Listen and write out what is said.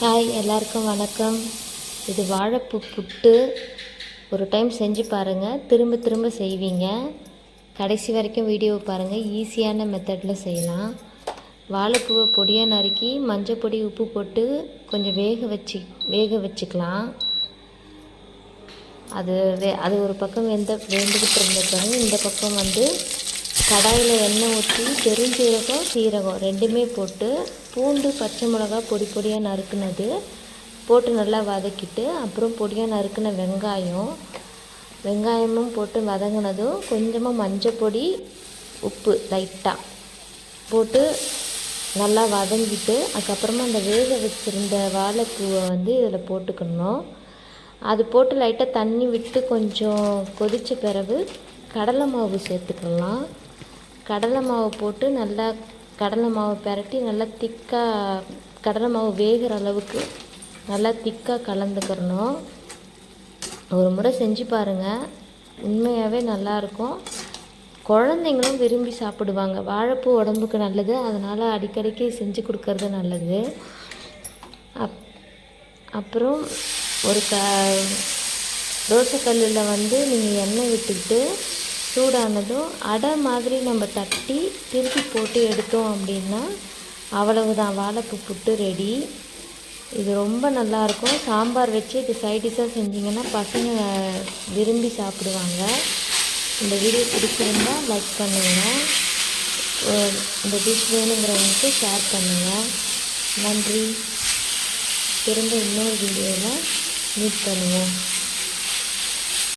Hi, எல்லாருக்கும் வணக்கம். இது வாழைப்பூ புட்டு. ஒரு டைம் செஞ்சு பாருங்கள், திரும்ப திரும்ப செய்வீங்க. கடைசி வரைக்கும் வீடியோவை பாருங்கள், ஈஸியான மெத்தடில் செய்யலாம். வாழைப்பூவை பொடியாக நறுக்கி மஞ்சள் பொடி உப்பு போட்டு கொஞ்சம் வேக வச்சுக்கலாம். அது ஒரு பக்கம் வெந்துக்கிட்டு இருந்த பிறகு இந்த பக்கம் கடாயில் எண்ணெய் ஊற்றி பெருஞ்சீரகம் சீரகம் ரெண்டுமே போட்டு பூண்டு பச்சை மிளகா பொடி பொடியாக நறுக்குனது போட்டு நல்லா வதக்கிட்டு, அப்புறம் பொடியாக நறுக்கின வெங்காயமும் போட்டு வதங்கினதும் கொஞ்சமாக மஞ்சள் பொடி உப்பு லைட்டாக போட்டு நல்லா வதங்கிட்டு, அதுக்கப்புறமா அந்த வேக வச்சுருந்த வாழைப்பூவை இதில் போட்டுக்கணும். அது போட்டு லைட்டாக தண்ணி விட்டு கொஞ்சம் கொதித்த பிறகு கடலை மாவு சேர்த்துக்கலாம். கடலை மாவு போட்டு நல்லா கடலை மாவு பிரட்டி நல்லா திக்காக கடலை மாவு வேகிற அளவுக்கு நல்லா திக்காக கலந்துக்கிறணும். ஒரு முறை செஞ்சு பாருங்கள், உண்மையாகவே நல்லாயிருக்கும். குழந்தைங்களும் விரும்பி சாப்பிடுவாங்க. வாழைப்பூ உடம்புக்கு நல்லது, அதனால் அடிக்கடிக்கு செஞ்சு கொடுக்கறது நல்லது. அப்புறம் ஒரு தோசைக்கல்லில் நீங்கள் எண்ணெய் விட்டுக்கிட்டு சூடானதும் அடை மாதிரி நம்ம தட்டி திருப்பி போட்டு எடுத்தோம் அப்படின்னா அவ்வளவுதான், வாழைப்பூ புட்டு ரெடி. இது ரொம்ப நல்லாயிருக்கும். சாம்பார் வச்சு இது சைடிஷாக செஞ்சிங்கன்னா பசங்க விரும்பி சாப்பிடுவாங்க. இந்த வீடியோ பிடிச்சிருந்தால் லைக் பண்ணுங்கள். இந்த டிஷ் வேணுங்கிறவங்களுக்கு ஷேர் பண்ணுங்கள். நன்றி. திரும்ப இன்னொரு வீடியோவில் மீட் பண்ணுவோம்.